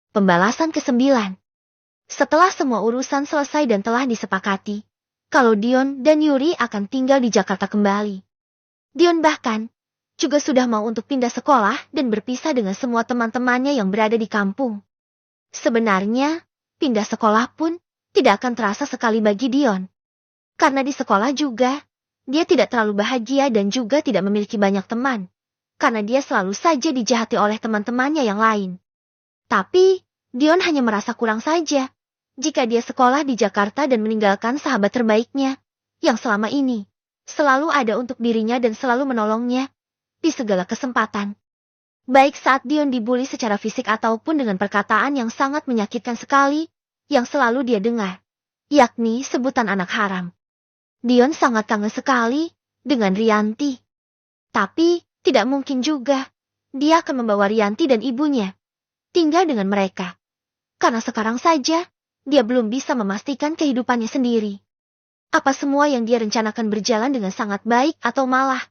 Pembalasan ke-9. Setelah semua urusan selesai dan telah disepakati, kalau Dion dan Yuri akan tinggal di Jakarta kembali. Dion bahkan juga sudah mau untuk pindah sekolah dan berpisah dengan semua teman-temannya yang berada di kampung. Sebenarnya, pindah sekolah pun tidak akan terasa sekali bagi Dion. Karena di sekolah juga, dia tidak terlalu bahagia dan juga tidak memiliki banyak teman. Karena dia selalu saja dijahati oleh teman-temannya yang lain. Tapi, Dion hanya merasa kurang saja jika dia sekolah di Jakarta dan meninggalkan sahabat terbaiknya, yang selama ini selalu ada untuk dirinya dan selalu menolongnya di segala kesempatan. Baik saat Dion dibully secara fisik ataupun dengan perkataan yang sangat menyakitkan sekali, yang selalu dia dengar, yakni sebutan anak haram. Dion sangat kangen sekali dengan Rianti. Tapi, tidak mungkin juga dia akan membawa Rianti dan ibunya tinggal dengan mereka. Karena sekarang saja, dia belum bisa memastikan kehidupannya sendiri. Apa semua yang dia rencanakan berjalan dengan sangat baik atau malah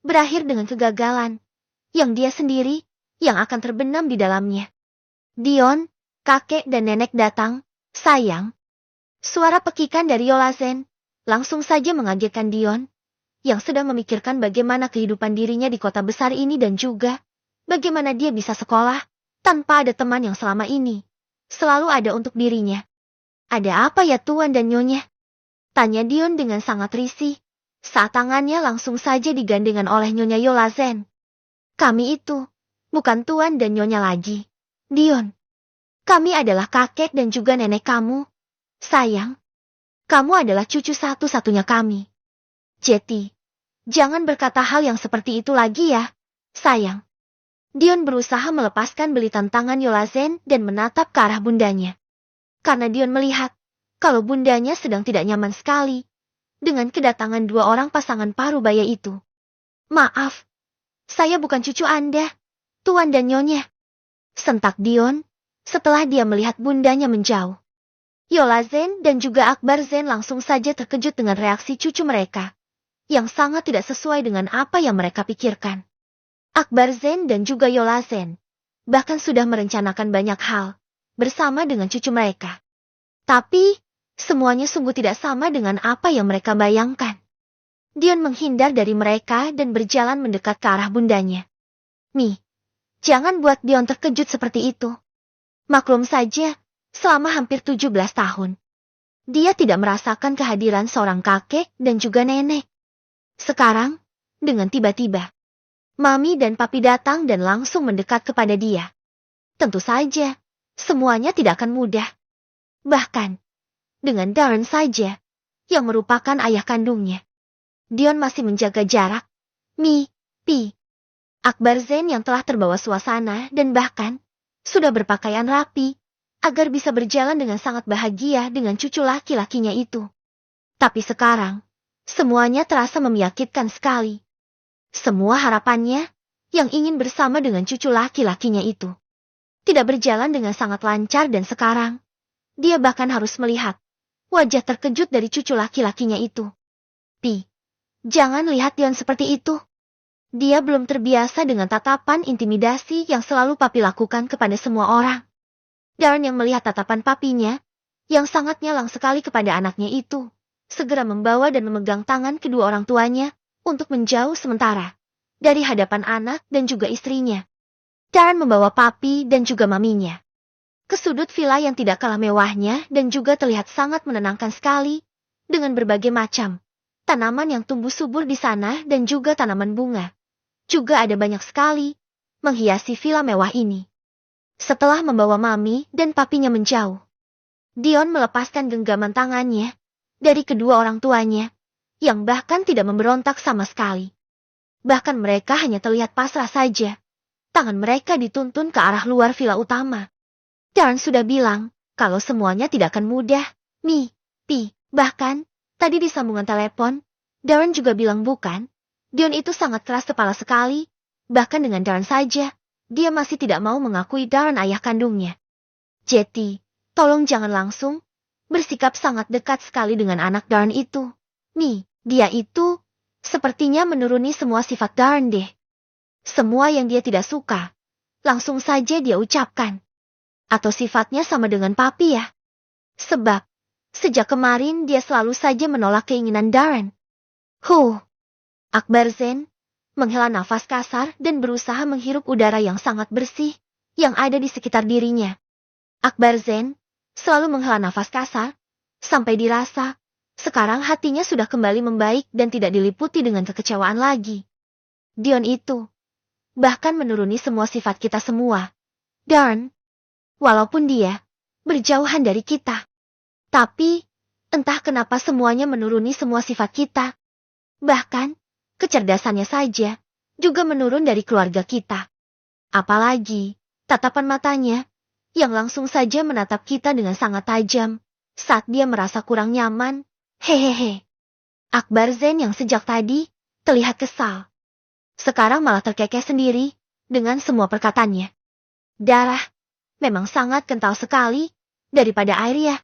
berakhir dengan kegagalan yang dia sendiri yang akan terbenam di dalamnya. Dion, kakek dan nenek datang. Sayang. Suara pekikan dari Yolazen langsung saja mengagetkan Dion, yang sedang memikirkan bagaimana kehidupan dirinya di kota besar ini dan juga bagaimana dia bisa sekolah tanpa ada teman yang selama ini selalu ada untuk dirinya. Ada apa ya Tuan dan Nyonya? Tanya Dion dengan sangat risih, saat tangannya langsung saja digandengan oleh Nyonya Yolazen. Kami itu bukan Tuan dan Nyonya lagi, Dion. Kami adalah kakek dan juga nenek kamu. Sayang, kamu adalah cucu satu-satunya kami. Jeti, jangan berkata hal yang seperti itu lagi ya, sayang. Dion berusaha melepaskan belitan tangan Yolazen dan menatap ke arah bundanya. Karena Dion melihat kalau bundanya sedang tidak nyaman sekali dengan kedatangan dua orang pasangan parubaya itu. Maaf, saya bukan cucu Anda, Tuan dan Nyonya. Sentak Dion setelah dia melihat bundanya menjauh. Yolazen dan juga Akbar Zen langsung saja terkejut dengan reaksi cucu mereka, yang sangat tidak sesuai dengan apa yang mereka pikirkan. Akbar Zen dan juga Yolazen bahkan sudah merencanakan banyak hal bersama dengan cucu mereka. Tapi, semuanya sungguh tidak sama dengan apa yang mereka bayangkan. Dion menghindar dari mereka dan berjalan mendekat ke arah bundanya. Mi, jangan buat Dion terkejut seperti itu. Maklum saja, selama hampir 17 tahun, dia tidak merasakan kehadiran seorang kakek dan juga nenek. Sekarang, dengan tiba-tiba, Mami dan Papi datang dan langsung mendekat kepada dia. Tentu saja, semuanya tidak akan mudah. Bahkan, dengan Darren saja, yang merupakan ayah kandungnya. Dion masih menjaga jarak. Mi, Pi. Akbar Zen yang telah terbawa suasana dan bahkan sudah berpakaian rapi, agar bisa berjalan dengan sangat bahagia dengan cucu laki-lakinya itu. Tapi sekarang, semuanya terasa menyakitkan sekali. Semua harapannya, yang ingin bersama dengan cucu laki-lakinya itu, tidak berjalan dengan sangat lancar dan sekarang, dia bahkan harus melihat wajah terkejut dari cucu laki-lakinya itu. Pi, jangan lihat Dion seperti itu. Dia belum terbiasa dengan tatapan intimidasi yang selalu Papi lakukan kepada semua orang. Darren yang melihat tatapan papinya, yang sangat nyalang sekali kepada anaknya itu, segera membawa dan memegang tangan kedua orang tuanya untuk menjauh sementara dari hadapan anak dan juga istrinya. Darren membawa Papi dan juga maminya ke sudut villa yang tidak kalah mewahnya dan juga terlihat sangat menenangkan sekali, dengan berbagai macam tanaman yang tumbuh subur di sana dan juga tanaman bunga. Juga ada banyak sekali menghiasi villa mewah ini. Setelah membawa Mami dan Papinya menjauh, Dion melepaskan genggaman tangannya dari kedua orang tuanya, yang bahkan tidak memberontak sama sekali. Bahkan mereka hanya terlihat pasrah saja. Tangan mereka dituntun ke arah luar villa utama. Darren sudah bilang kalau semuanya tidak akan mudah, Mi, Pi. Bahkan, tadi di sambungan telepon, Darren juga bilang bukan. Dion itu sangat keras kepala sekali, bahkan dengan Darren saja, dia masih tidak mau mengakui Darren ayah kandungnya. Jeti, tolong jangan langsung bersikap sangat dekat sekali dengan anak Darren itu. Mi, dia itu sepertinya menuruni semua sifat Darren deh. Semua yang dia tidak suka, langsung saja dia ucapkan. Atau sifatnya sama dengan papi ya? Sebab, sejak kemarin dia selalu saja menolak keinginan Darren. Akbar Zen menghela nafas kasar dan berusaha menghirup udara yang sangat bersih yang ada di sekitar dirinya. Akbar Zen selalu menghela nafas kasar, sampai dirasa, sekarang hatinya sudah kembali membaik dan tidak diliputi dengan kekecewaan lagi. Dion itu, bahkan menuruni semua sifat kita semua. Darren, walaupun dia berjauhan dari kita. Tapi, entah kenapa semuanya menuruni semua sifat kita. Bahkan, kecerdasannya saja juga menurun dari keluarga kita. Apalagi, tatapan matanya yang langsung saja menatap kita dengan sangat tajam saat dia merasa kurang nyaman. Hehehe. Akbar Zen yang sejak tadi terlihat kesal, sekarang malah terkekeh sendiri dengan semua perkataannya. Darah memang sangat kental sekali daripada air ya.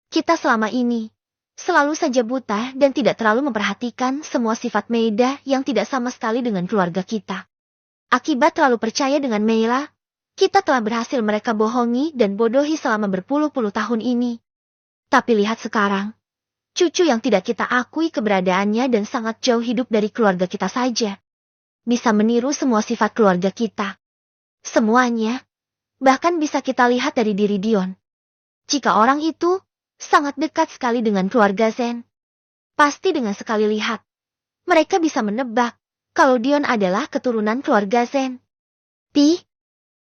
Kita selama ini selalu saja buta dan tidak terlalu memperhatikan semua sifat Meida yang tidak sama sekali dengan keluarga kita. Akibat terlalu percaya dengan Meila, kita telah berhasil mereka bohongi dan bodohi selama berpuluh-puluh tahun ini. Tapi lihat sekarang, cucu yang tidak kita akui keberadaannya dan sangat jauh hidup dari keluarga kita saja, bisa meniru semua sifat keluarga kita. Semuanya, bahkan bisa kita lihat dari diri Dion. Jika orang itu sangat dekat sekali dengan keluarga Zen, pasti dengan sekali lihat, mereka bisa menebak kalau Dion adalah keturunan keluarga Zen.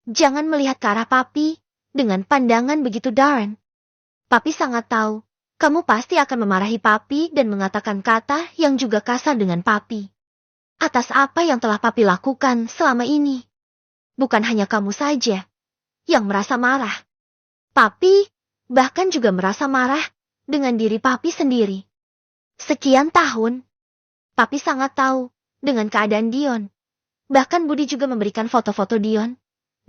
Jangan melihat ke arah papi dengan pandangan begitu Darren. Papi sangat tahu, kamu pasti akan memarahi papi dan mengatakan kata yang juga kasar dengan papi. Atas apa yang telah papi lakukan selama ini. Bukan hanya kamu saja yang merasa marah. Papi bahkan juga merasa marah dengan diri papi sendiri. Sekian tahun, papi sangat tahu dengan keadaan Dion. Bahkan Budi juga memberikan foto-foto Dion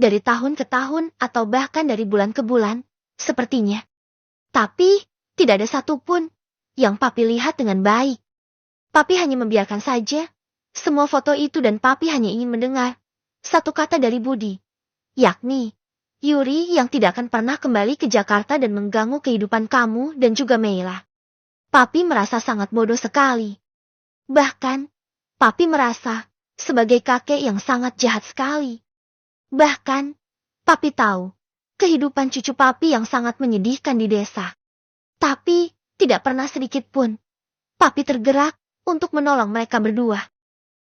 dari tahun ke tahun atau bahkan dari bulan ke bulan, sepertinya. Tapi, tidak ada satupun yang papi lihat dengan baik. Papi hanya membiarkan saja semua foto itu dan papi hanya ingin mendengar satu kata dari Budi, yakni Yuri yang tidak akan pernah kembali ke Jakarta dan mengganggu kehidupan kamu dan juga Meila. Papi merasa sangat bodoh sekali. Bahkan, papi merasa sebagai kakek yang sangat jahat sekali. Bahkan, papi tahu kehidupan cucu papi yang sangat menyedihkan di desa. Tapi, tidak pernah sedikit pun papi tergerak untuk menolong mereka berdua.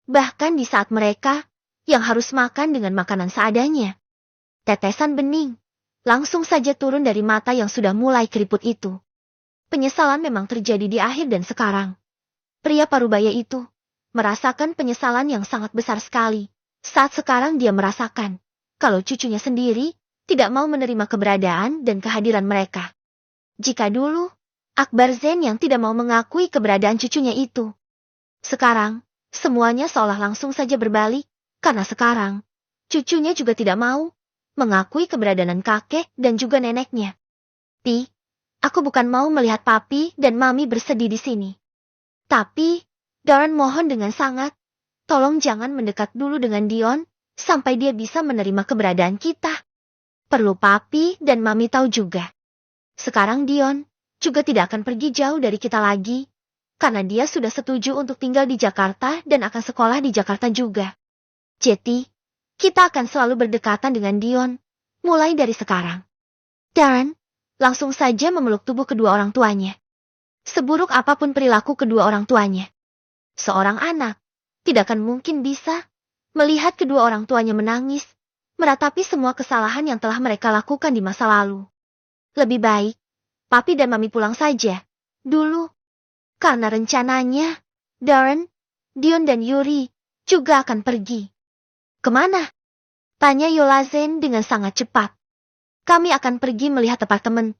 Bahkan di saat mereka yang harus makan dengan makanan seadanya. Tetesan bening langsung saja turun dari mata yang sudah mulai keriput itu. Penyesalan memang terjadi di akhir dan sekarang. Pria parubaya itu merasakan penyesalan yang sangat besar sekali saat sekarang dia merasakan kalau cucunya sendiri tidak mau menerima keberadaan dan kehadiran mereka. Jika dulu, Akbar Zen yang tidak mau mengakui keberadaan cucunya itu. Sekarang, semuanya seolah langsung saja berbalik, karena sekarang, cucunya juga tidak mau mengakui keberadaan kakek dan juga neneknya. Aku bukan mau melihat papi dan mami bersedih di sini. Tapi, Darren mohon dengan sangat, tolong jangan mendekat dulu dengan Dion, sampai dia bisa menerima keberadaan kita. Perlu papi dan mami tahu juga. Sekarang Dion juga tidak akan pergi jauh dari kita lagi, karena dia sudah setuju untuk tinggal di Jakarta dan akan sekolah di Jakarta juga. Jadi, kita akan selalu berdekatan dengan Dion, mulai dari sekarang. Darren langsung saja memeluk tubuh kedua orang tuanya. Seburuk apapun perilaku kedua orang tuanya, seorang anak tidak akan mungkin bisa melihat kedua orang tuanya menangis, meratapi semua kesalahan yang telah mereka lakukan di masa lalu. Lebih baik, papi dan mami pulang saja dulu. Karena rencananya, Darren, Dion dan Yuri juga akan pergi. Kemana? Tanya Yolazen dengan sangat cepat. Kami akan pergi melihat apartemen.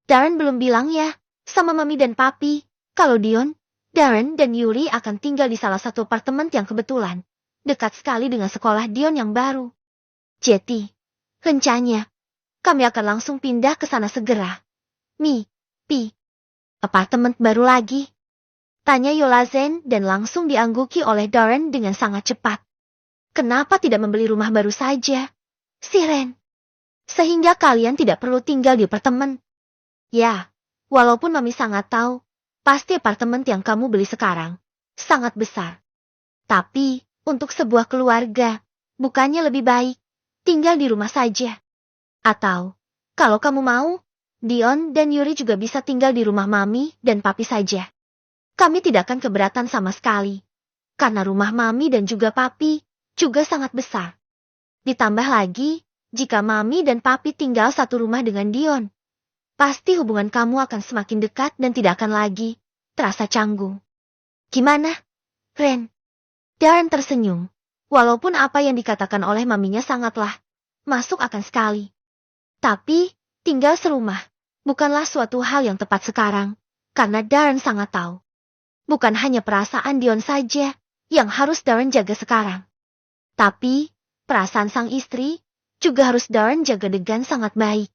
Darren belum bilang ya, sama mami dan papi, kalau Dion, Darren dan Yuri akan tinggal di salah satu apartemen yang kebetulan dekat sekali dengan sekolah Dion yang baru. Jadi, rencanya, kami akan langsung pindah ke sana segera. Apartemen baru lagi? Tanya Yolazen dan langsung diangguki oleh Darren dengan sangat cepat. Kenapa tidak membeli rumah baru saja? Si Ren, Sehingga kalian tidak perlu tinggal di apartemen. Ya, walaupun Mami sangat tahu, pasti apartemen yang kamu beli sekarang sangat besar. Tapi, untuk sebuah keluarga, bukannya lebih baik tinggal di rumah saja. Atau, kalau kamu mau, Dion dan Yuri juga bisa tinggal di rumah Mami dan Papi saja. Kami tidak akan keberatan sama sekali. Karena rumah Mami dan juga Papi juga sangat besar. Ditambah lagi, jika Mami dan Papi tinggal satu rumah dengan Dion, pasti hubungan kamu akan semakin dekat dan tidak akan lagi terasa canggung. Gimana, Ren? Darren tersenyum. Walaupun apa yang dikatakan oleh maminya sangatlah masuk akal sekali. Tapi, tinggal serumah bukanlah suatu hal yang tepat sekarang, karena Darren sangat tahu. Bukan hanya perasaan Dion saja yang harus Darren jaga sekarang. Tapi, perasaan sang istri juga harus Darren jaga dengan sangat baik.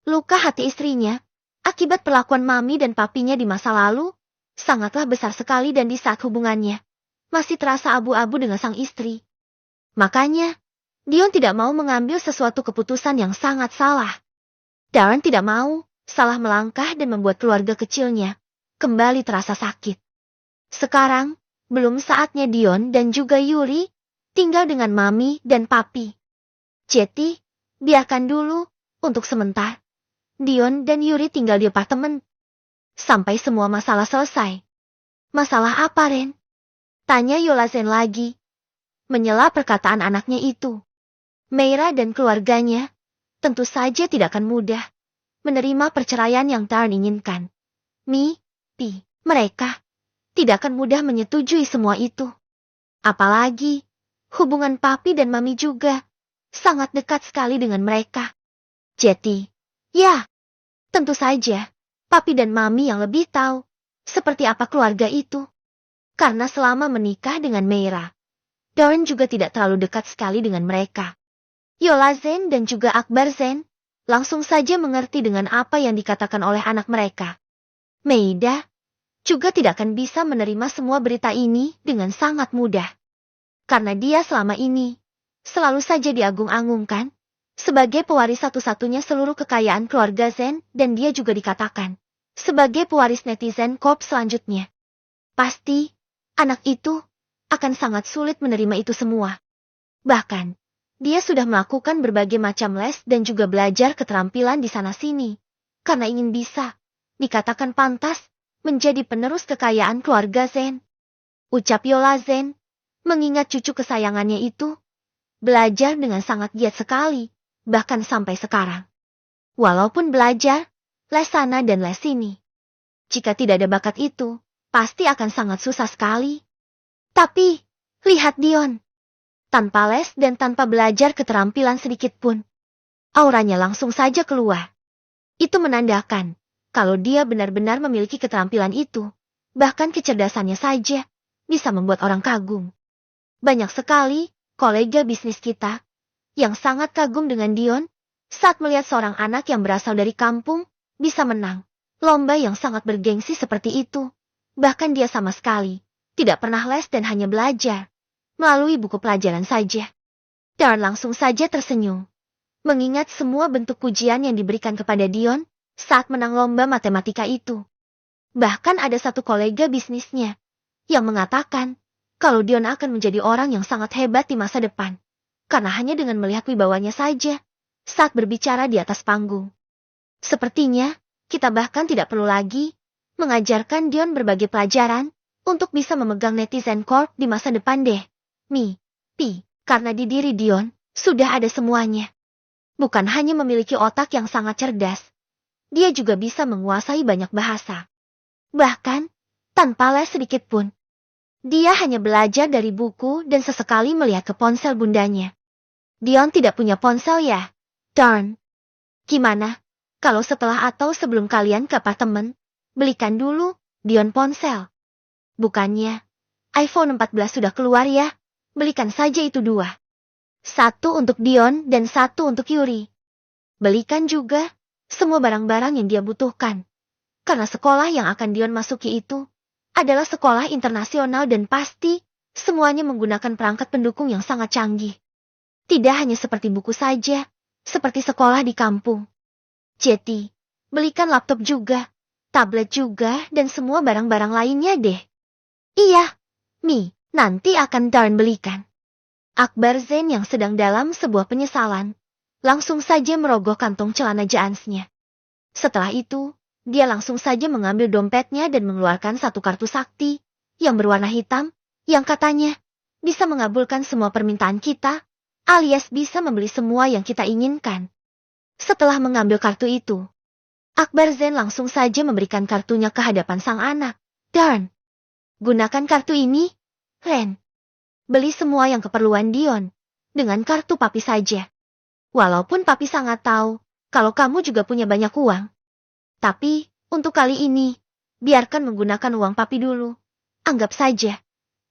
Luka hati istrinya akibat perlakuan mami dan papinya di masa lalu sangatlah besar sekali dan di saat hubungannya masih terasa abu-abu dengan sang istri. Makanya, Dion tidak mau mengambil sesuatu keputusan yang sangat salah. Darren tidak mau salah melangkah dan membuat keluarga kecilnya kembali terasa sakit. Sekarang, belum saatnya Dion dan juga Yuri tinggal dengan mami dan papi. Jadi, biarkan dulu untuk sementara Dion dan Yuri tinggal di apartemen sampai semua masalah selesai. Masalah apa, Ren? Tanya Yolazen lagi, menyela perkataan anaknya itu. Meira dan keluarganya tentu saja tidak akan mudah menerima perceraian yang Darren inginkan. Mereka tidak akan mudah menyetujui semua itu. Apalagi, hubungan papi dan mami juga sangat dekat sekali dengan mereka. Jadi, ya, tentu saja, papi dan mami yang lebih tahu seperti apa keluarga itu. Karena selama menikah dengan Meira, Darren juga tidak terlalu dekat sekali dengan mereka. Yolazen dan juga Akbar Zen langsung saja mengerti dengan apa yang dikatakan oleh anak mereka. Meida juga tidak akan bisa menerima semua berita ini dengan sangat mudah. Karena dia selama ini selalu saja diagung-agungkan sebagai pewaris satu-satunya seluruh kekayaan keluarga Zen dan dia juga dikatakan sebagai pewaris netizen Corp selanjutnya. Pasti, anak itu akan sangat sulit menerima itu semua. Bahkan, dia sudah melakukan berbagai macam les dan juga belajar keterampilan di sana-sini. Karena ingin bisa dikatakan pantas menjadi penerus kekayaan keluarga Zen. Ucap Yola Zen, mengingat cucu kesayangannya itu, belajar dengan sangat giat sekali, bahkan sampai sekarang. Walaupun belajar, les sana dan les sini. Jika tidak ada bakat itu, pasti akan sangat susah sekali. Tapi, lihat Dion. Tanpa les dan tanpa belajar keterampilan sedikit pun, auranya langsung saja keluar. Itu menandakan kalau dia benar-benar memiliki keterampilan itu, bahkan kecerdasannya saja bisa membuat orang kagum. Banyak sekali kolega bisnis kita yang sangat kagum dengan Dion saat melihat seorang anak yang berasal dari kampung bisa menang lomba yang sangat bergengsi seperti itu. Bahkan dia sama sekali tidak pernah les dan hanya belajar melalui buku pelajaran saja. Darren langsung saja tersenyum, mengingat semua bentuk pujian yang diberikan kepada Dion saat menang lomba matematika itu. Bahkan ada satu kolega bisnisnya yang mengatakan kalau Dion akan menjadi orang yang sangat hebat di masa depan, karena hanya dengan melihat wibawanya saja saat berbicara di atas panggung. Sepertinya, kita bahkan tidak perlu lagi mengajarkan Dion berbagai pelajaran untuk bisa memegang netizen Corp di masa depan deh. Karena di diri Dion sudah ada semuanya. Bukan hanya memiliki otak yang sangat cerdas, dia juga bisa menguasai banyak bahasa. Bahkan, tanpa les sedikit pun. Dia hanya belajar dari buku dan sesekali melihat ke ponsel bundanya. Dion tidak punya ponsel ya? Darn. Gimana? Kalau setelah atau sebelum kalian ke apartemen, belikan dulu Dion ponsel. Bukannya, iPhone 14 sudah keluar ya? Belikan saja itu 2. Satu untuk Dion dan satu untuk Yuri. Belikan juga semua barang-barang yang dia butuhkan. Karena sekolah yang akan Dion masuki itu adalah sekolah internasional dan pasti semuanya menggunakan perangkat pendukung yang sangat canggih. Tidak hanya seperti buku saja, seperti sekolah di kampung. Jeti, belikan laptop juga, tablet juga, dan semua barang-barang lainnya deh. Iya, Mi, nanti akan Darren belikan. Akbar Zain yang sedang dalam sebuah penyesalan, langsung saja merogoh kantong celana jeansnya. Setelah itu, dia langsung saja mengambil dompetnya dan mengeluarkan satu kartu sakti, yang berwarna hitam, yang katanya, bisa mengabulkan semua permintaan kita, alias bisa membeli semua yang kita inginkan. Setelah mengambil kartu itu, Akbar Zain langsung saja memberikan kartunya ke hadapan sang anak. Darren, gunakan kartu ini, Ren. Beli semua yang keperluan Dion, dengan kartu papi saja. Walaupun papi sangat tahu, kalau kamu juga punya banyak uang. Tapi, untuk kali ini, biarkan menggunakan uang papi dulu. Anggap saja,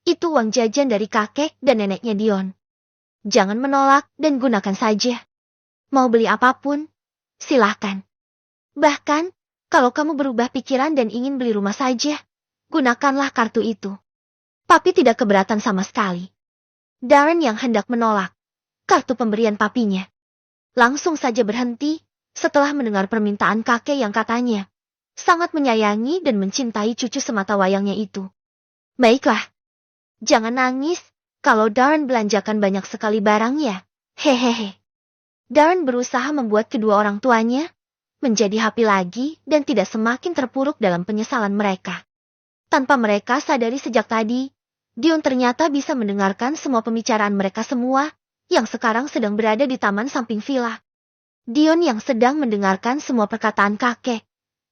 itu uang jajan dari kakek dan neneknya Dion. Jangan menolak dan gunakan saja. Mau beli apapun, silahkan. Bahkan, kalau kamu berubah pikiran dan ingin beli rumah saja, gunakanlah kartu itu. Papi tidak keberatan sama sekali. Darren yang hendak menolak kartu pemberian papinya, langsung saja berhenti setelah mendengar permintaan kakek yang katanya sangat menyayangi dan mencintai cucu semata wayangnya itu. Baiklah, jangan nangis kalau Darren belanjakan banyak sekali barang ya. Hehehe. Darren berusaha membuat kedua orang tuanya menjadi happy lagi dan tidak semakin terpuruk dalam penyesalan mereka. Tanpa mereka sadari sejak tadi, Dion ternyata bisa mendengarkan semua pembicaraan mereka semua, yang sekarang sedang berada di taman samping villa. Dion yang sedang mendengarkan semua perkataan kakek,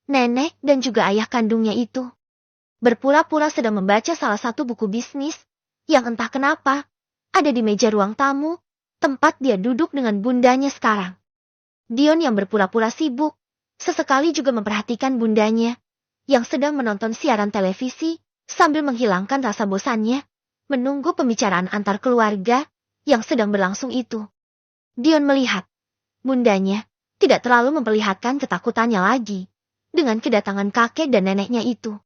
nenek dan juga ayah kandungnya itu. Berpura-pura sedang membaca salah satu buku bisnis, yang entah kenapa, ada di meja ruang tamu, tempat dia duduk dengan bundanya sekarang. Dion yang berpura-pura sibuk, sesekali juga memperhatikan bundanya, yang sedang menonton siaran televisi, sambil menghilangkan rasa bosannya, menunggu pembicaraan antar keluarga yang sedang berlangsung itu. Dion melihat, bundanya tidak terlalu memperlihatkan ketakutannya lagi, dengan kedatangan kakek dan neneknya itu.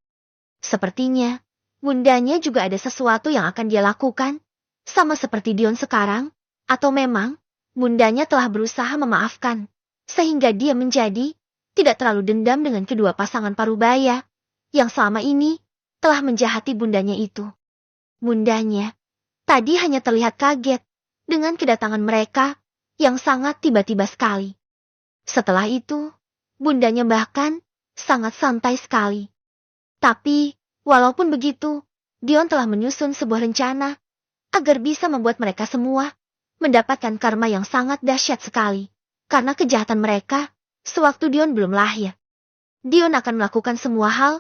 Sepertinya, bundanya juga ada sesuatu yang akan dia lakukan, sama seperti Dion sekarang, atau memang, bundanya telah berusaha memaafkan, sehingga dia menjadi tidak terlalu dendam dengan kedua pasangan parubaya, yang selama ini telah menjahati bundanya itu. Bundanya tadi hanya terlihat kaget dengan kedatangan mereka yang sangat tiba-tiba sekali. Setelah itu, bundanya bahkan sangat santai sekali. Tapi, walaupun begitu, Dion telah menyusun sebuah rencana agar bisa membuat mereka semua mendapatkan karma yang sangat dahsyat sekali karena kejahatan mereka sewaktu Dion belum lahir. Dion akan melakukan semua hal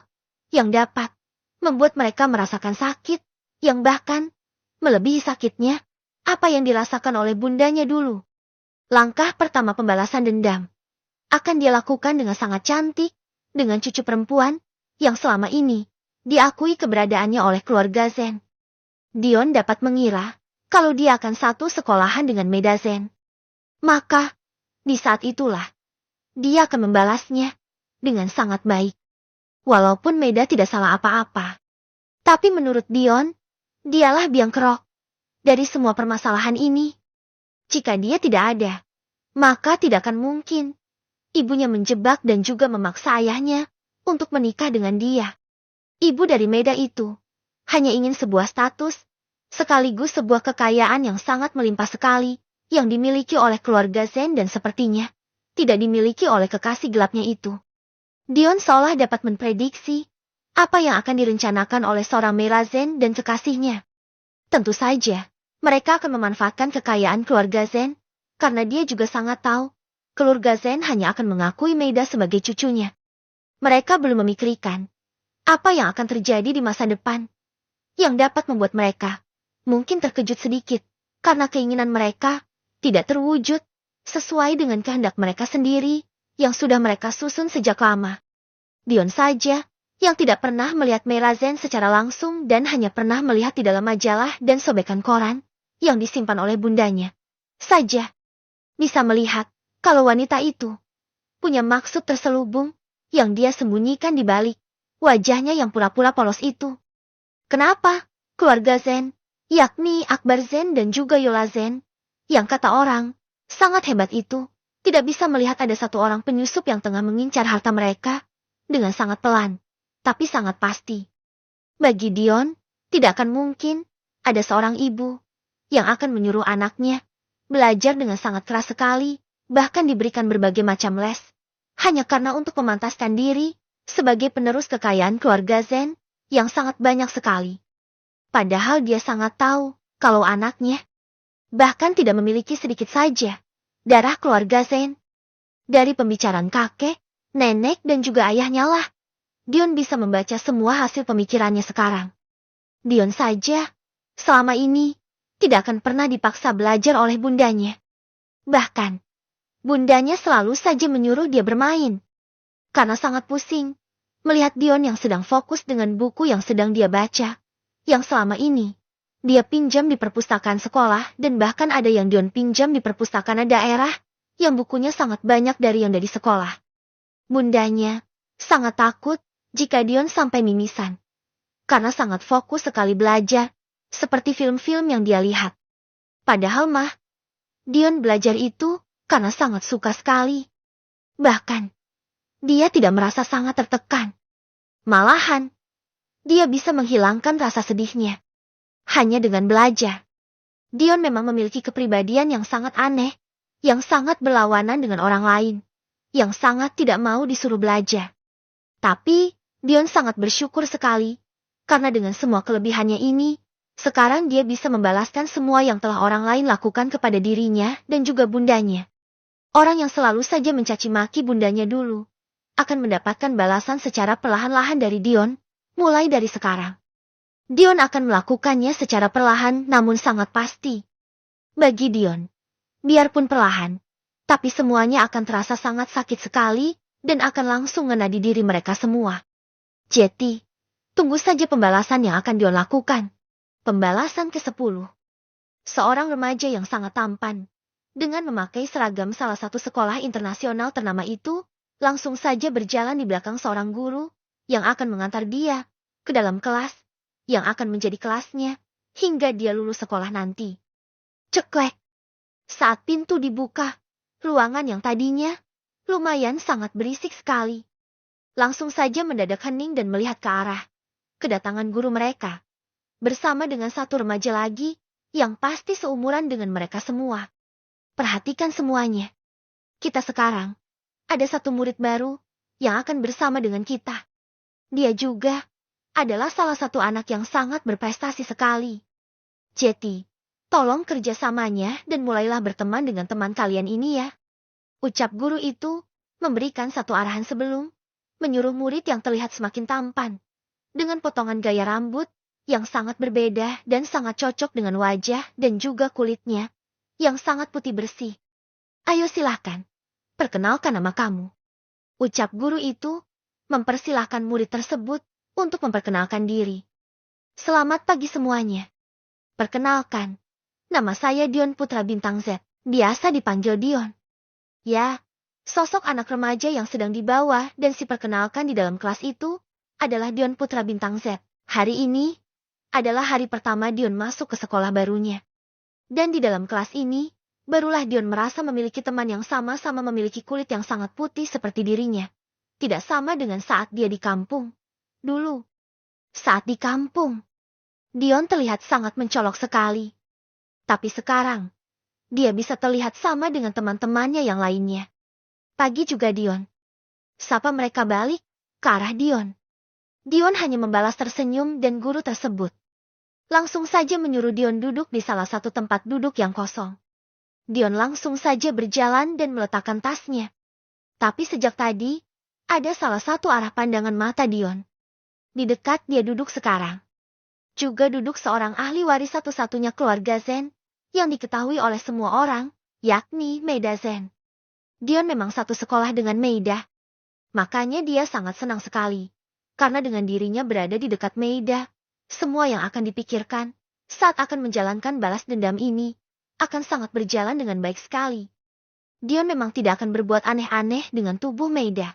yang dapat membuat mereka merasakan sakit, yang bahkan melebihi sakitnya apa yang dirasakan oleh bundanya dulu. Langkah pertama pembalasan dendam akan dia lakukan dengan sangat cantik, dengan cucu perempuan yang selama ini diakui keberadaannya oleh keluarga Zen. Dion dapat mengira kalau dia akan satu sekolahan dengan Meda Zen. Maka, di saat itulah, dia akan membalasnya dengan sangat baik. Walaupun Meda tidak salah apa-apa. Tapi menurut Dion, dialah biang kerok dari semua permasalahan ini. Jika dia tidak ada, maka tidak akan mungkin ibunya menjebak dan juga memaksa ayahnya untuk menikah dengan dia. Ibu dari Meda itu hanya ingin sebuah status, sekaligus sebuah kekayaan yang sangat melimpah sekali, yang dimiliki oleh keluarga Zen dan sepertinya tidak dimiliki oleh kekasih gelapnya itu. Dion seolah dapat memprediksi apa yang akan direncanakan oleh seorang Mera Zen dan kekasihnya. Tentu saja, mereka akan memanfaatkan kekayaan keluarga Zen, karena dia juga sangat tahu, keluarga Zen hanya akan mengakui Meida sebagai cucunya. Mereka belum memikirkan apa yang akan terjadi di masa depan, yang dapat membuat mereka mungkin terkejut sedikit, karena keinginan mereka tidak terwujud sesuai dengan kehendak mereka sendiri, yang sudah mereka susun sejak lama. Dion saja, yang tidak pernah melihat Mera Zen secara langsung dan hanya pernah melihat di dalam majalah dan sobekan koran, yang disimpan oleh bundanya, saja bisa melihat kalau wanita itu punya maksud terselubung, yang dia sembunyikan di balik wajahnya yang pura-pura polos itu. Kenapa keluarga Zen, yakni Akbar Zen dan juga Yola Zen, yang kata orang sangat hebat itu, tidak bisa melihat ada satu orang penyusup yang tengah mengincar harta mereka dengan sangat pelan, tapi sangat pasti. Bagi Dion, tidak akan mungkin ada seorang ibu yang akan menyuruh anaknya belajar dengan sangat keras sekali, bahkan diberikan berbagai macam les, hanya karena untuk memantaskan diri sebagai penerus kekayaan keluarga Zen yang sangat banyak sekali. Padahal dia sangat tahu kalau anaknya bahkan tidak memiliki sedikit saja darah keluarga Zen. Dari pembicaraan kakek, nenek dan juga ayahnya lah, Dion bisa membaca semua hasil pemikirannya sekarang. Dion saja, selama ini, tidak akan pernah dipaksa belajar oleh bundanya. Bahkan, bundanya selalu saja menyuruh dia bermain. Karena sangat pusing, melihat Dion yang sedang fokus dengan buku yang sedang dia baca, yang selama ini, dia pinjam di perpustakaan sekolah dan bahkan ada yang Dion pinjam di perpustakaan daerah, yang bukunya sangat banyak dari yang dari sekolah. Bundanya sangat takut jika Dion sampai mimisan. Karena sangat fokus sekali belajar, seperti film-film yang dia lihat. Padahal mah, Dion belajar itu karena sangat suka sekali. Bahkan, dia tidak merasa sangat tertekan. Malahan, dia bisa menghilangkan rasa sedihnya. Hanya dengan belajar. Dion memang memiliki kepribadian yang sangat aneh, yang sangat berlawanan dengan orang lain, yang sangat tidak mau disuruh belajar. Tapi, Dion sangat bersyukur sekali, karena dengan semua kelebihannya ini, sekarang dia bisa membalaskan semua yang telah orang lain lakukan kepada dirinya dan juga bundanya. Orang yang selalu saja mencaci maki bundanya dulu, akan mendapatkan balasan secara perlahan-lahan dari Dion, mulai dari sekarang. Dion akan melakukannya secara perlahan namun sangat pasti. Bagi Dion, biarpun perlahan, tapi semuanya akan terasa sangat sakit sekali dan akan langsung ngena di diri mereka semua. Jadi, tunggu saja pembalasan yang akan Dion lakukan. Pembalasan ke-10. Seorang remaja yang sangat tampan, dengan memakai seragam salah satu sekolah internasional ternama itu, langsung saja berjalan di belakang seorang guru yang akan mengantar dia ke dalam kelas, yang akan menjadi kelasnya, hingga dia lulus sekolah nanti. Ceklek. Saat pintu dibuka, ruangan yang tadinya lumayan sangat berisik sekali. Langsung saja mendadak hening dan melihat ke arah kedatangan guru mereka. Bersama dengan satu remaja lagi, yang pasti seumuran dengan mereka semua. Perhatikan semuanya. Kita sekarang, ada satu murid baru, yang akan bersama dengan kita. Dia juga adalah salah satu anak yang sangat berprestasi sekali. Jadi, tolong kerjasamanya dan mulailah berteman dengan teman kalian ini ya. Ucap guru itu, memberikan satu arahan sebelum, menyuruh murid yang terlihat semakin tampan. Dengan potongan gaya rambut, yang sangat berbeda dan sangat cocok dengan wajah dan juga kulitnya, yang sangat putih bersih. Ayo silahkan, perkenalkan nama kamu. Ucap guru itu, mempersilahkan murid tersebut untuk memperkenalkan diri. Selamat pagi semuanya. Perkenalkan, nama saya Dion Putra Bintang Z, biasa dipanggil Dion. Ya, sosok anak remaja yang sedang dibawa dan diperkenalkan di dalam kelas itu adalah Dion Putra Bintang Z. Hari ini adalah hari pertama Dion masuk ke sekolah barunya. Dan di dalam kelas ini, barulah Dion merasa memiliki teman yang sama-sama memiliki kulit yang sangat putih seperti dirinya. Tidak sama dengan saat dia di kampung. Dulu, saat di kampung, Dion terlihat sangat mencolok sekali. Tapi sekarang, dia bisa terlihat sama dengan teman-temannya yang lainnya. Pagi juga Dion. Sapa mereka balik ke arah Dion. Dion hanya membalas tersenyum dan guru tersebut langsung saja menyuruh Dion duduk di salah satu tempat duduk yang kosong. Dion langsung saja berjalan dan meletakkan tasnya. Tapi sejak tadi, ada salah satu arah pandangan mata Dion. Di dekat dia duduk sekarang. Juga duduk seorang ahli waris satu-satunya keluarga Zen, yang diketahui oleh semua orang, yakni Meida Zen. Dion memang satu sekolah dengan Meida. Makanya dia sangat senang sekali. Karena dengan dirinya berada di dekat Meida, semua yang akan dipikirkan saat akan menjalankan balas dendam ini akan sangat berjalan dengan baik sekali. Dion memang tidak akan berbuat aneh-aneh dengan tubuh Meida.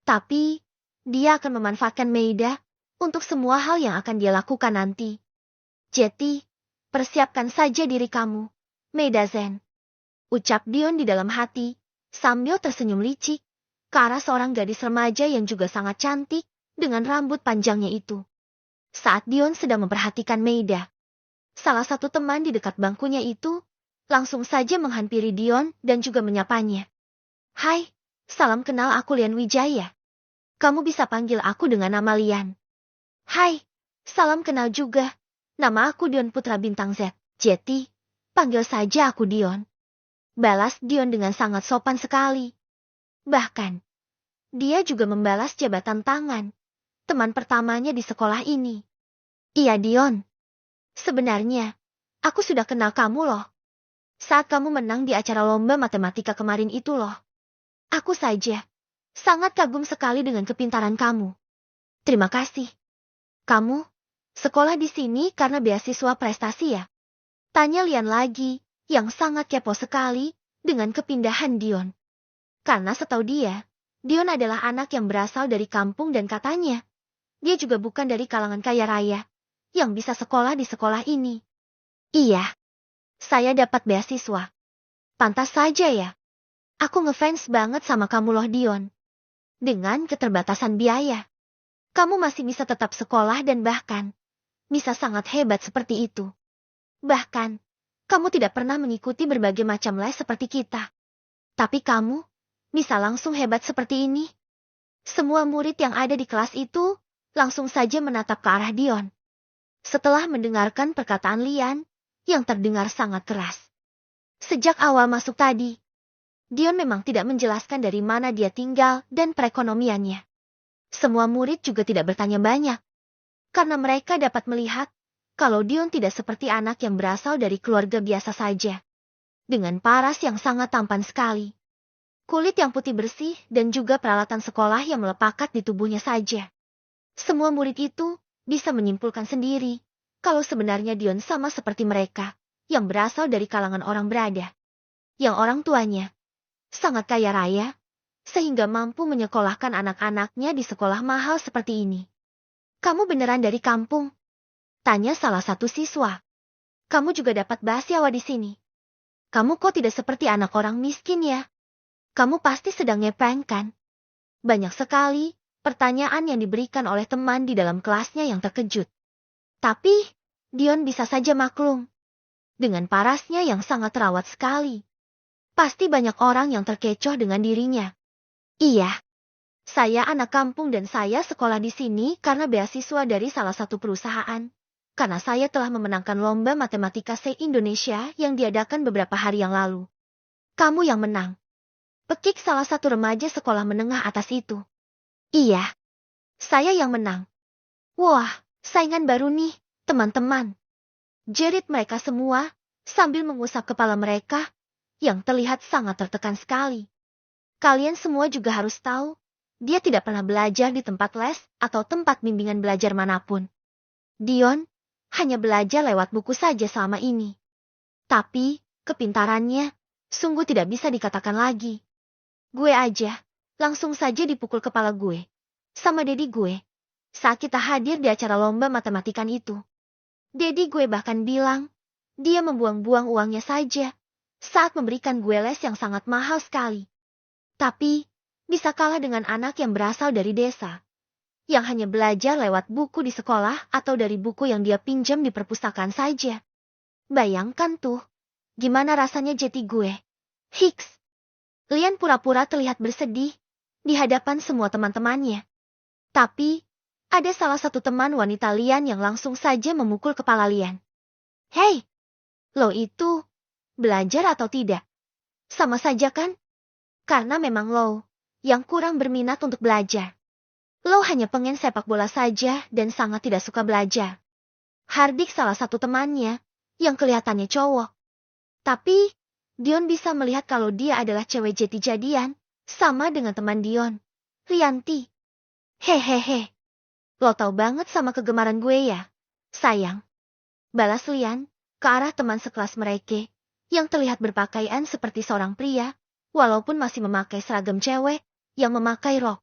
Tapi, dia akan memanfaatkan Meida untuk semua hal yang akan dia lakukan nanti. Jadi, persiapkan saja diri kamu, Meida Zen. Ucap Dion di dalam hati, sambil tersenyum licik ke arah seorang gadis remaja yang juga sangat cantik dengan rambut panjangnya itu. Saat Dion sedang memperhatikan Meida, salah satu teman di dekat bangkunya itu langsung saja menghampiri Dion dan juga menyapanya. Hai, salam kenal, aku Lian Wijaya. Kamu bisa panggil aku dengan nama Lian. Hai, salam kenal juga. Nama aku Dion Putra Bintang Z. Jeti, panggil saja aku Dion. Balas Dion dengan sangat sopan sekali. Bahkan, dia juga membalas jabatan tangan teman pertamanya di sekolah ini. Iya Dion. Sebenarnya, aku sudah kenal kamu loh. Saat kamu menang di acara lomba matematika kemarin itu loh. Aku saja sangat kagum sekali dengan kepintaran kamu. Terima kasih. Kamu sekolah di sini karena beasiswa prestasi ya? Tanya Lian lagi, yang sangat kepo sekali dengan kepindahan Dion. Karena setahu dia, Dion adalah anak yang berasal dari kampung dan katanya, dia juga bukan dari kalangan kaya raya yang bisa sekolah di sekolah ini. Iya, saya dapat beasiswa. Pantas saja ya. Aku ngefans banget sama kamu loh Dion. Dengan keterbatasan biaya, kamu masih bisa tetap sekolah dan bahkan bisa sangat hebat seperti itu. Bahkan, kamu tidak pernah mengikuti berbagai macam les seperti kita. Tapi kamu bisa langsung hebat seperti ini. Semua murid yang ada di kelas itu langsung saja menatap ke arah Dion. Setelah mendengarkan perkataan Lian yang terdengar sangat keras. Sejak awal masuk tadi, Dion memang tidak menjelaskan dari mana dia tinggal dan perekonomiannya. Semua murid juga tidak bertanya banyak, karena mereka dapat melihat kalau Dion tidak seperti anak yang berasal dari keluarga biasa saja. Dengan paras yang sangat tampan sekali, kulit yang putih bersih dan juga peralatan sekolah yang melepakat di tubuhnya saja. Semua murid itu bisa menyimpulkan sendiri kalau sebenarnya Dion sama seperti mereka yang berasal dari kalangan orang berada. Yang orang tuanya sangat kaya raya, sehingga mampu menyekolahkan anak-anaknya di sekolah mahal seperti ini. Kamu beneran dari kampung? Tanya salah satu siswa. Kamu juga dapat bahasa di sini. Kamu kok tidak seperti anak orang miskin ya? Kamu pasti sedang ngeprank kan? Banyak sekali pertanyaan yang diberikan oleh teman di dalam kelasnya yang terkejut. Tapi, Dion bisa saja maklum. Dengan parasnya yang sangat terawat sekali. Pasti banyak orang yang terkecoh dengan dirinya. Iya, saya anak kampung dan saya sekolah di sini karena beasiswa dari salah satu perusahaan. Karena saya telah memenangkan lomba matematika se-Indonesia yang diadakan beberapa hari yang lalu. Kamu yang menang. Pekik salah satu remaja sekolah menengah atas itu. Iya, saya yang menang. Wah, saingan baru nih, teman-teman. Jerit mereka semua, sambil mengusap kepala mereka, yang terlihat sangat tertekan sekali. Kalian semua juga harus tahu, dia tidak pernah belajar di tempat les atau tempat bimbingan belajar manapun. Dion hanya belajar lewat buku saja selama ini. Tapi, kepintarannya sungguh tidak bisa dikatakan lagi. Gue aja langsung saja dipukul kepala gue sama dedi gue saat kita hadir di acara lomba matematikan itu. Dedi gue bahkan bilang, dia membuang-buang uangnya saja saat memberikan gue les yang sangat mahal sekali. Tapi, bisa kalah dengan anak yang berasal dari desa, yang hanya belajar lewat buku di sekolah atau dari buku yang dia pinjam di perpustakaan saja. Bayangkan tuh, gimana rasanya jeti gue. Hiks. Lian pura-pura terlihat bersedih di hadapan semua teman-temannya. Tapi, ada salah satu teman wanita Lian yang langsung saja memukul kepala Lian. Hei, lo itu belajar atau tidak? Sama saja kan? Karena memang lo yang kurang berminat untuk belajar. Lo hanya pengen sepak bola saja dan sangat tidak suka belajar. Hardik salah satu temannya yang kelihatannya cowok. Tapi, Dion bisa melihat kalau dia adalah cewek jeti jadian, sama dengan teman Dion, Rianti. Hehehe. Lo tahu banget sama kegemaran gue ya, sayang. Balas Lian ke arah teman sekelas mereka, yang terlihat berpakaian seperti seorang pria, walaupun masih memakai seragam cewek, yang memakai rok.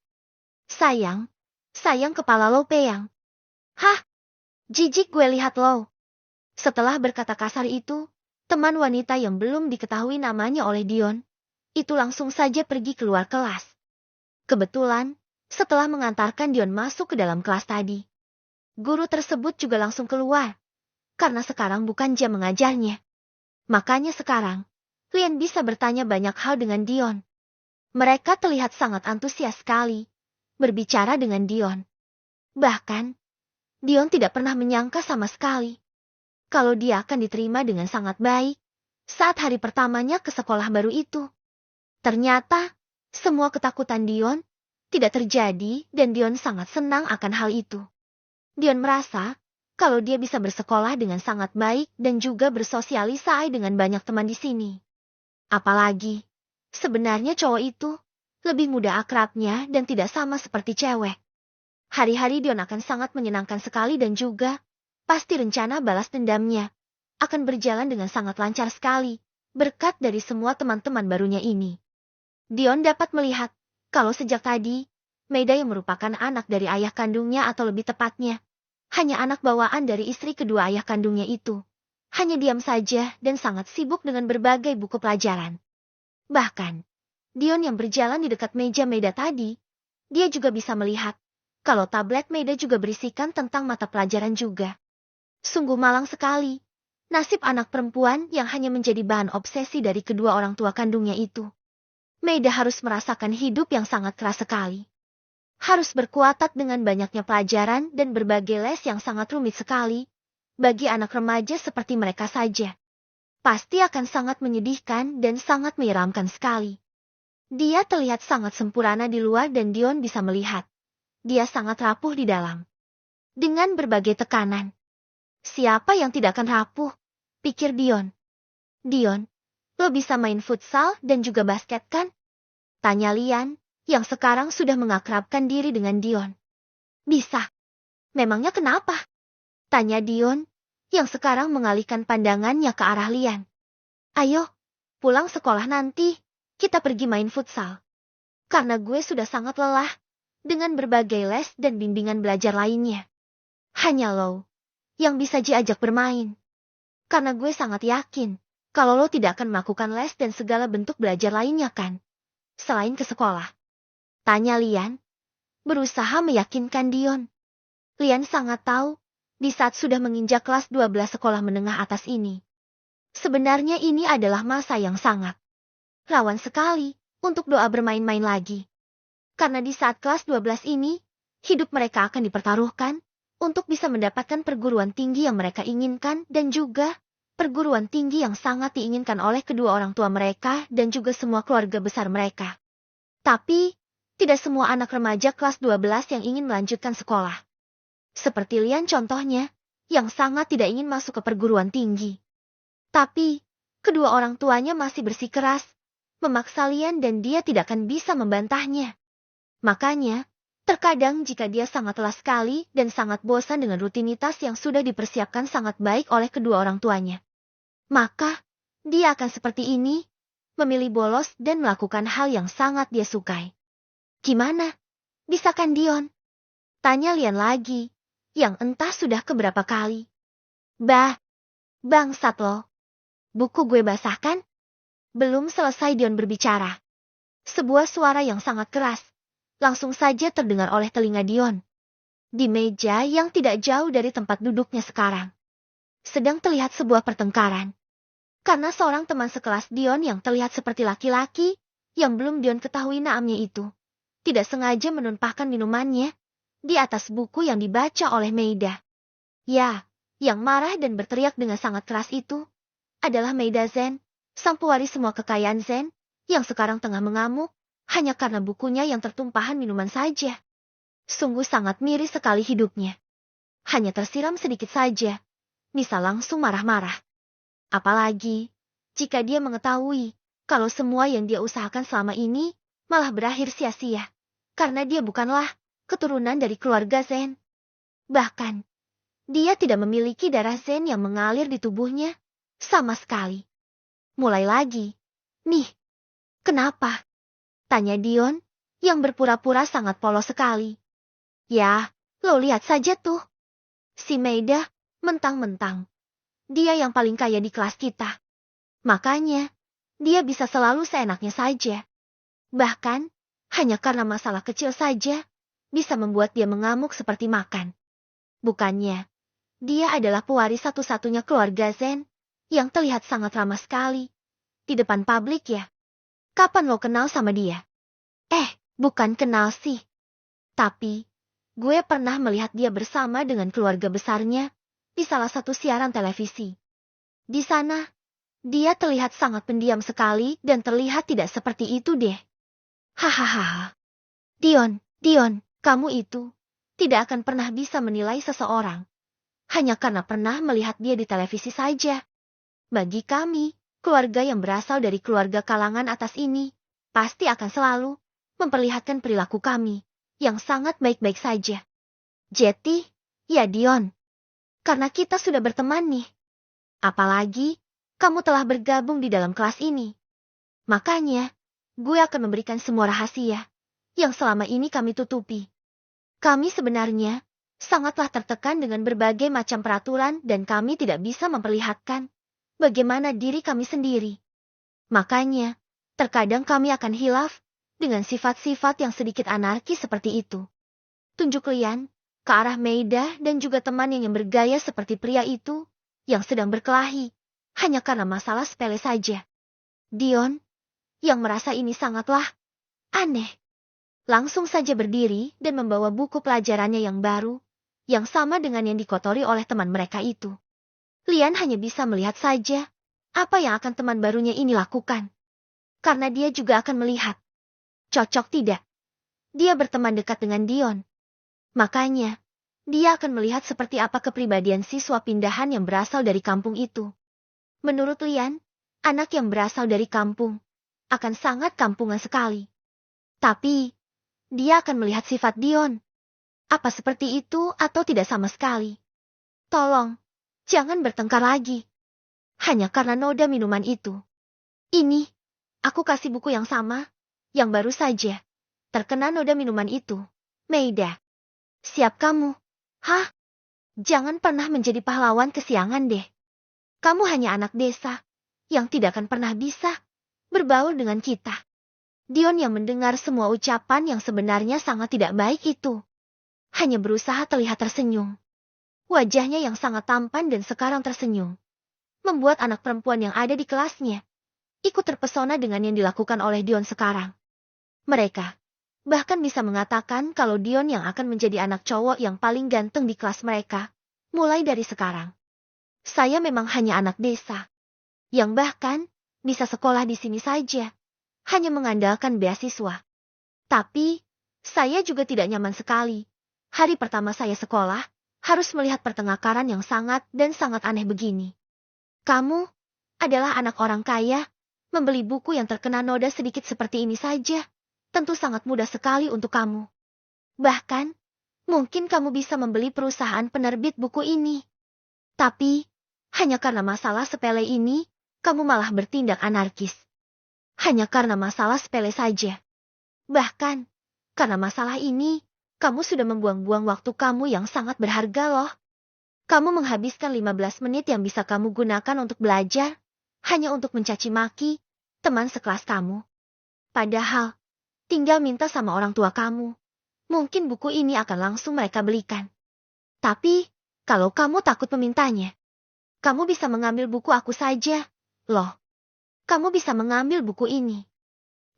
Sayang kepala lo peyang. Hah? Jijik gue lihat lo. Setelah berkata kasar itu, teman wanita yang belum diketahui namanya oleh Dion, itu langsung saja pergi keluar kelas. Kebetulan, setelah mengantarkan Dion masuk ke dalam kelas tadi, guru tersebut juga langsung keluar, karena sekarang bukan jam mengajarnya. Makanya sekarang, Lian bisa bertanya banyak hal dengan Dion. Mereka terlihat sangat antusias sekali berbicara dengan Dion. Bahkan, Dion tidak pernah menyangka sama sekali kalau dia akan diterima dengan sangat baik saat hari pertamanya ke sekolah baru itu. Ternyata, semua ketakutan Dion tidak terjadi dan Dion sangat senang akan hal itu. Dion merasa kalau dia bisa bersekolah dengan sangat baik dan juga bersosialisasi dengan banyak teman di sini. Apalagi, sebenarnya cowok itu lebih mudah akrabnya dan tidak sama seperti cewek. Hari-hari Dion akan sangat menyenangkan sekali dan juga pasti rencana balas dendamnya akan berjalan dengan sangat lancar sekali berkat dari semua teman-teman barunya ini. Dion dapat melihat kalau sejak tadi, Maida yang merupakan anak dari ayah kandungnya atau lebih tepatnya, hanya anak bawaan dari istri kedua ayah kandungnya itu, hanya diam saja dan sangat sibuk dengan berbagai buku pelajaran. Bahkan, Dion yang berjalan di dekat meja Maida tadi, dia juga bisa melihat kalau tablet Maida juga berisikan tentang mata pelajaran juga. Sungguh malang sekali nasib anak perempuan yang hanya menjadi bahan obsesi dari kedua orang tua kandungnya itu. Maida harus merasakan hidup yang sangat keras sekali. Harus berkuatat dengan banyaknya pelajaran dan berbagai les yang sangat rumit sekali bagi anak remaja seperti mereka saja. Pasti akan sangat menyedihkan dan sangat menyeramkan sekali. Dia terlihat sangat sempurna di luar dan Dion bisa melihat dia sangat rapuh di dalam. Dengan berbagai tekanan. Siapa yang tidak akan rapuh? Pikir Dion. Dion, lo bisa main futsal dan juga basket kan? Tanya Lian, yang sekarang sudah mengakrabkan diri dengan Dion. Bisa. Memangnya kenapa? Tanya Dion, yang sekarang mengalihkan pandangannya ke arah Lian. Ayo, pulang sekolah nanti, kita pergi main futsal. Karena gue sudah sangat lelah dengan berbagai les dan bimbingan belajar lainnya. Hanya lo yang bisa diajak bermain. Karena gue sangat yakin kalau lo tidak akan melakukan les dan segala bentuk belajar lainnya kan? Selain ke sekolah. Tanya Lian, berusaha meyakinkan Dion. Lian sangat tahu di saat sudah menginjak kelas 12 sekolah menengah atas ini. Sebenarnya ini adalah masa yang sangat rawan sekali untuk doa bermain-main lagi. Karena di saat kelas 12 ini, hidup mereka akan dipertaruhkan untuk bisa mendapatkan perguruan tinggi yang mereka inginkan dan juga perguruan tinggi yang sangat diinginkan oleh kedua orang tua mereka dan juga semua keluarga besar mereka. Tapi, tidak semua anak remaja kelas 12 yang ingin melanjutkan sekolah. Seperti Lian contohnya, yang sangat tidak ingin masuk ke perguruan tinggi. Tapi, kedua orang tuanya masih bersikeras, memaksa Lian dan dia tidak akan bisa membantahnya. Makanya, terkadang jika dia sangat lelah sekali dan sangat bosan dengan rutinitas yang sudah dipersiapkan sangat baik oleh kedua orang tuanya, maka, dia akan seperti ini, memilih bolos dan melakukan hal yang sangat dia sukai. Gimana? Bisa kan Dion? Tanya Lian lagi, yang entah sudah keberapa kali. Bangsat lo. Buku gue basah kan? Belum selesai Dion berbicara. Sebuah suara yang sangat keras langsung saja terdengar oleh telinga Dion. Di meja yang tidak jauh dari tempat duduknya sekarang, sedang terlihat sebuah pertengkaran. Karena seorang teman sekelas Dion yang terlihat seperti laki-laki, yang belum Dion ketahui namanya itu, tidak sengaja menumpahkan minumannya di atas buku yang dibaca oleh Maida. Ya, yang marah dan berteriak dengan sangat keras itu adalah Maida Zen, sang pewaris semua kekayaan Zen, yang sekarang tengah mengamuk, hanya karena bukunya yang tertumpahan minuman saja. Sungguh sangat miris sekali hidupnya. Hanya tersiram sedikit saja, bisa langsung marah-marah. Apalagi, jika dia mengetahui kalau semua yang dia usahakan selama ini malah berakhir sia-sia, karena dia bukanlah keturunan dari keluarga Zen. Bahkan, dia tidak memiliki darah Zen yang mengalir di tubuhnya sama sekali. Mulai lagi. Nih, kenapa? Tanya Dion, yang berpura-pura sangat polos sekali. Ya, lo lihat saja tuh. Si Maida, mentang-mentang dia yang paling kaya di kelas kita. Makanya, dia bisa selalu seenaknya saja. Bahkan, hanya karena masalah kecil saja, bisa membuat dia mengamuk seperti makan. Bukannya, dia adalah pewaris satu-satunya keluarga Zen, yang terlihat sangat ramah sekali. Di depan publik ya. Kapan lo kenal sama dia? Bukan kenal sih. Tapi, gue pernah melihat dia bersama dengan keluarga besarnya di salah satu siaran televisi. Di sana, dia terlihat sangat pendiam sekali dan terlihat tidak seperti itu deh. Hahaha. Dion, kamu itu tidak akan pernah bisa menilai seseorang hanya karena pernah melihat dia di televisi saja. Bagi kami, keluarga yang berasal dari keluarga kalangan atas ini pasti akan selalu memperlihatkan perilaku kami yang sangat baik-baik saja. Jetty, ya Dion, karena kita sudah berteman nih. Apalagi, kamu telah bergabung di dalam kelas ini. Makanya, gue akan memberikan semua rahasia yang selama ini kami tutupi. Kami sebenarnya sangatlah tertekan dengan berbagai macam peraturan dan kami tidak bisa memperlihatkan bagaimana diri kami sendiri. Makanya, terkadang kami akan hilaf dengan sifat-sifat yang sedikit anarkis seperti itu. Tunjuk Lian ke arah Meida dan juga teman yang bergaya seperti pria itu yang sedang berkelahi hanya karena masalah sepele saja. Dion, yang merasa ini sangatlah aneh, langsung saja berdiri dan membawa buku pelajarannya yang baru, yang sama dengan yang dikotori oleh teman mereka itu. Lian hanya bisa melihat saja apa yang akan teman barunya ini lakukan. Karena dia juga akan melihat. Cocok tidak? Dia berteman dekat dengan Dion. Makanya, dia akan melihat seperti apa kepribadian siswa pindahan yang berasal dari kampung itu. Menurut Lian, anak yang berasal dari kampung akan sangat kampungan sekali. Tapi, dia akan melihat sifat Dion. Apa seperti itu atau tidak sama sekali? Tolong, jangan bertengkar lagi. Hanya karena noda minuman itu. Ini, aku kasih buku yang sama, yang baru saja terkena noda minuman itu. Meida, siap kamu? Hah? Jangan pernah menjadi pahlawan kesiangan deh. Kamu hanya anak desa, yang tidak akan pernah bisa berbaur dengan kita. Dion yang mendengar semua ucapan yang sebenarnya sangat tidak baik itu, hanya berusaha terlihat tersenyum. Wajahnya yang sangat tampan dan sekarang tersenyum, membuat anak perempuan yang ada di kelasnya ikut terpesona dengan yang dilakukan oleh Dion sekarang. Mereka bahkan bisa mengatakan kalau Dion yang akan menjadi anak cowok yang paling ganteng di kelas mereka, mulai dari sekarang. Saya memang hanya anak desa, yang bahkan bisa sekolah di sini saja, hanya mengandalkan beasiswa. Tapi, saya juga tidak nyaman sekali. Hari pertama saya sekolah, harus melihat pertengkaran yang sangat dan sangat aneh begini. Kamu adalah anak orang kaya, membeli buku yang terkena noda sedikit seperti ini saja. Tentu sangat mudah sekali untuk kamu. Bahkan, mungkin kamu bisa membeli perusahaan penerbit buku ini. Tapi, hanya karena masalah sepele ini, kamu malah bertindak anarkis. Hanya karena masalah sepele saja. Bahkan, karena masalah ini, kamu sudah membuang-buang waktu kamu yang sangat berharga loh. Kamu menghabiskan 15 menit yang bisa kamu gunakan untuk belajar, hanya untuk mencaci maki teman sekelas kamu. Padahal, tinggal minta sama orang tua kamu. Mungkin buku ini akan langsung mereka belikan. Tapi, kalau kamu takut memintanya, kamu bisa mengambil buku aku saja. Loh, kamu bisa mengambil buku ini.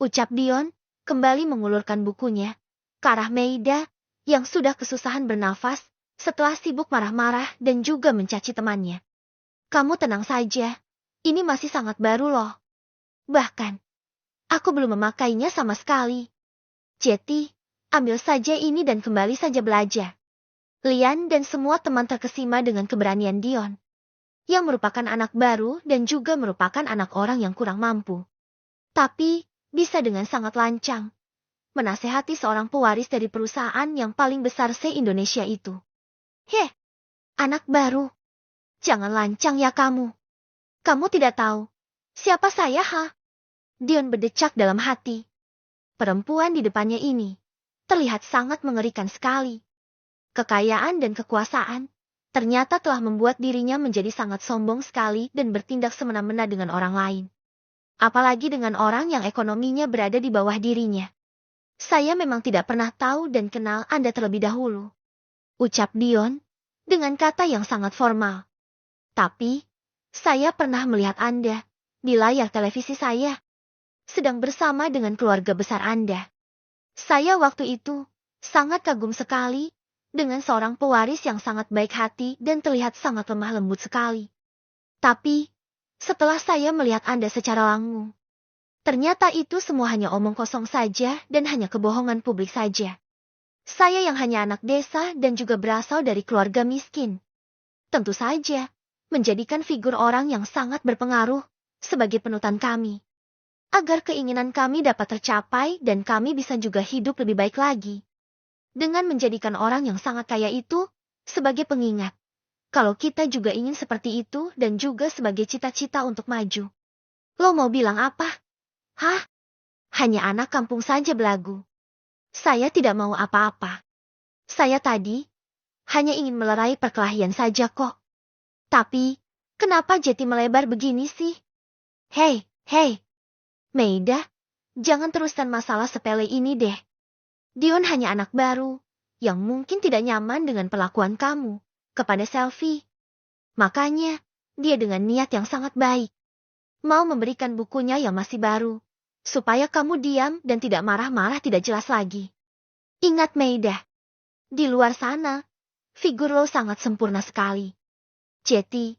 Ucap Dion, kembali mengulurkan bukunya ke arah Meida, yang sudah kesusahan bernafas setelah sibuk marah-marah dan juga mencaci temannya. Kamu tenang saja, ini masih sangat baru loh. Bahkan, aku belum memakainya sama sekali. Jetty, ambil saja ini dan kembali saja belajar. Lian dan semua teman terkesima dengan keberanian Dion, yang merupakan anak baru dan juga merupakan anak orang yang kurang mampu. Tapi, bisa dengan sangat lancang menasehati seorang pewaris dari perusahaan yang paling besar se-Indonesia itu. Anak baru. Jangan lancang ya kamu. Kamu tidak tahu siapa saya, ha? Dion berdecak dalam hati. Perempuan di depannya ini terlihat sangat mengerikan sekali. Kekayaan dan kekuasaan ternyata telah membuat dirinya menjadi sangat sombong sekali dan bertindak semena-mena dengan orang lain. Apalagi dengan orang yang ekonominya berada di bawah dirinya. Saya memang tidak pernah tahu dan kenal Anda terlebih dahulu. Ucap Dion, dengan kata yang sangat formal. Tapi, saya pernah melihat Anda, di layar televisi saya, sedang bersama dengan keluarga besar Anda. Saya waktu itu, sangat kagum sekali, dengan seorang pewaris yang sangat baik hati dan terlihat sangat lemah lembut sekali. Tapi, setelah saya melihat Anda secara langsung, ternyata itu semua hanya omong kosong saja dan hanya kebohongan publik saja. Saya yang hanya anak desa dan juga berasal dari keluarga miskin. Tentu saja, menjadikan figur orang yang sangat berpengaruh sebagai penutan kami. Agar keinginan kami dapat tercapai dan kami bisa juga hidup lebih baik lagi. Dengan menjadikan orang yang sangat kaya itu sebagai pengingat. Kalau kita juga ingin seperti itu dan juga sebagai cita-cita untuk maju. Lo mau bilang apa? Hah? Hanya anak kampung saja belagu. Saya tidak mau apa-apa. Saya tadi hanya ingin melerai perkelahian saja kok. Tapi, kenapa Jeti melebar begini sih? Hei, Meida, jangan teruskan masalah sepele ini deh. Dion hanya anak baru, yang mungkin tidak nyaman dengan perlakuan kamu kepada Selfie. Makanya, dia dengan niat yang sangat baik. Mau memberikan bukunya yang masih baru, supaya kamu diam dan tidak marah-marah tidak jelas lagi. Ingat Meida, di luar sana, figur lo sangat sempurna sekali. Jeti,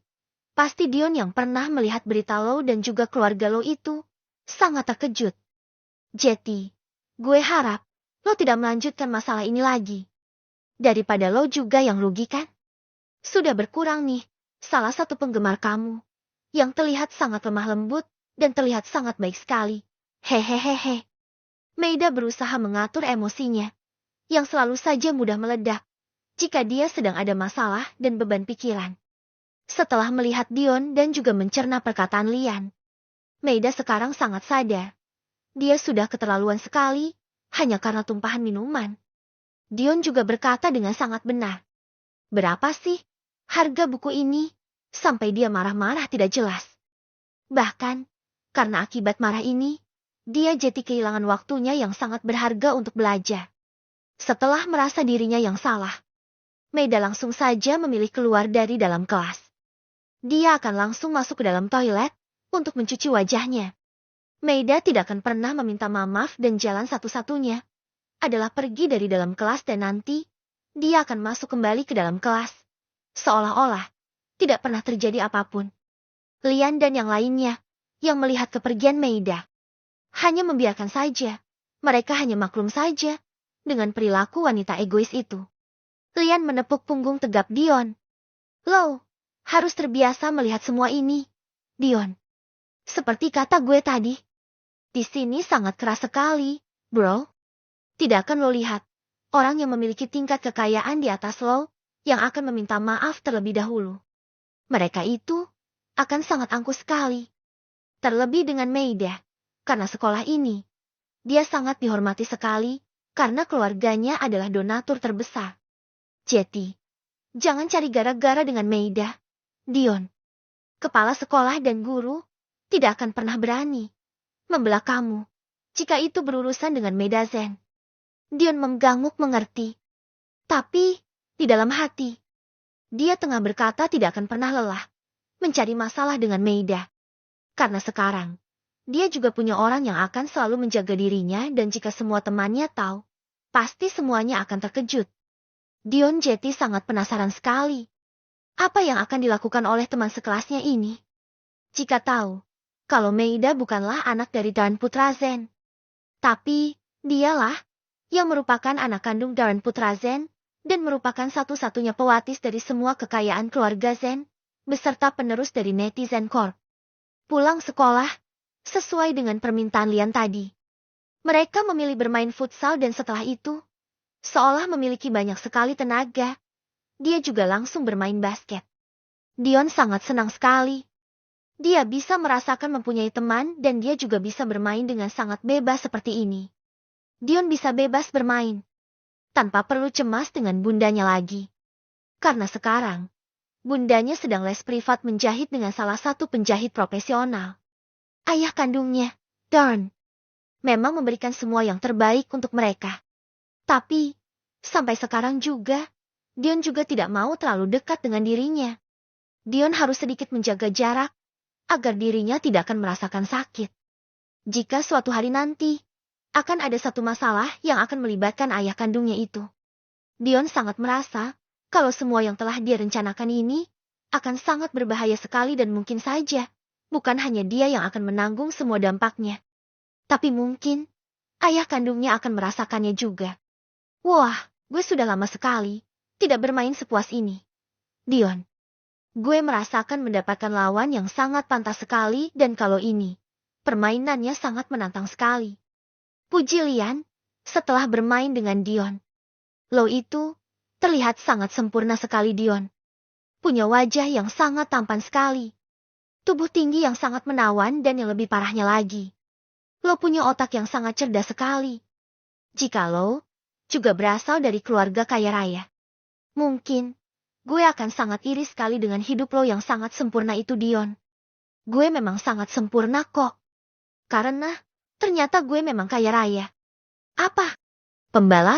pasti Dion yang pernah melihat berita lo dan juga keluarga lo itu, sangat terkejut. Jeti, gue harap, lo tidak melanjutkan masalah ini lagi. Daripada lo juga yang rugi kan? Sudah berkurang nih, salah satu penggemar kamu, yang terlihat sangat lemah lembut, dan terlihat sangat baik sekali. Hehehehe. Meida berusaha mengatur emosinya, yang selalu saja mudah meledak, jika dia sedang ada masalah dan beban pikiran. Setelah melihat Dion dan juga mencerna perkataan Lian, Meida sekarang sangat sadar. Dia sudah keterlaluan sekali, hanya karena tumpahan minuman. Dion juga berkata dengan sangat benar. Berapa sih harga buku ini? Sampai dia marah-marah tidak jelas. Bahkan, karena akibat marah ini, dia jadi kehilangan waktunya yang sangat berharga untuk belajar. Setelah merasa dirinya yang salah, Meida langsung saja memilih keluar dari dalam kelas. Dia akan langsung masuk ke dalam toilet untuk mencuci wajahnya. Meida tidak akan pernah meminta maaf dan jalan satu-satunya adalah pergi dari dalam kelas dan nanti dia akan masuk kembali ke dalam kelas. Seolah-olah tidak pernah terjadi apapun. Lian dan yang lainnya yang melihat kepergian Meida hanya membiarkan saja. Mereka hanya maklum saja dengan perilaku wanita egois itu. Lian menepuk punggung tegap Dion. Lo harus terbiasa melihat semua ini, Dion. Seperti kata gue tadi. Di sini sangat keras sekali, bro. Tidak akan lo lihat orang yang memiliki tingkat kekayaan di atas lo yang akan meminta maaf terlebih dahulu. Mereka itu akan sangat angkuh sekali. Terlebih dengan Meida, karena sekolah ini, dia sangat dihormati sekali karena keluarganya adalah donatur terbesar. Jeti, jangan cari gara-gara dengan Meida, Dion. Kepala sekolah dan guru tidak akan pernah berani membelah kamu jika itu berurusan dengan Meida Zen. Dion mengangguk mengerti. Tapi, di dalam hati, dia tengah berkata tidak akan pernah lelah mencari masalah dengan Meida. Karena sekarang, dia juga punya orang yang akan selalu menjaga dirinya dan jika semua temannya tahu, pasti semuanya akan terkejut. Dion Jeti sangat penasaran sekali. Apa yang akan dilakukan oleh teman sekelasnya ini? Jika tahu, kalau Meida bukanlah anak dari Darren Putra Zen. Tapi, dialah yang merupakan anak kandung Darren Putra Zen dan merupakan satu-satunya pewaris dari semua kekayaan keluarga Zen, beserta penerus dari Netizen Corp. Pulang sekolah, sesuai dengan permintaan Lian tadi. Mereka memilih bermain futsal dan setelah itu, seolah memiliki banyak sekali tenaga, dia juga langsung bermain basket. Dion sangat senang sekali. Dia bisa merasakan mempunyai teman dan dia juga bisa bermain dengan sangat bebas seperti ini. Dion bisa bebas bermain, tanpa perlu cemas dengan bundanya lagi. Karena sekarang, bundanya sedang les privat menjahit dengan salah satu penjahit profesional. ayah kandungnya, Darn, memang memberikan semua yang terbaik untuk mereka. Tapi, sampai sekarang juga, Dion juga tidak mau terlalu dekat dengan dirinya. Dion harus sedikit menjaga jarak, agar dirinya tidak akan merasakan sakit. Jika suatu hari nanti, akan ada satu masalah yang akan melibatkan ayah kandungnya itu. Dion sangat merasa, kalau semua yang telah dia rencanakan ini, akan sangat berbahaya sekali dan mungkin saja, bukan hanya dia yang akan menanggung semua dampaknya. Tapi mungkin, ayah kandungnya akan merasakannya juga. Wah, gue sudah lama sekali, tidak bermain sepuas ini. Dion. Gue merasakan mendapatkan lawan yang sangat pantas sekali dan kalau ini, permainannya sangat menantang sekali. Puji Lian, setelah bermain dengan Dion. Lo itu, terlihat sangat sempurna sekali Dion. Punya wajah yang sangat tampan sekali. Tubuh tinggi yang sangat menawan dan yang lebih parahnya lagi. Lo punya otak yang sangat cerdas sekali. Jika lo, juga berasal dari keluarga kaya raya. Mungkin, gue akan sangat iri sekali dengan hidup lo yang sangat sempurna itu Dion. Gue memang sangat sempurna kok. Karena, ternyata gue memang kaya raya. Apa? Pembalas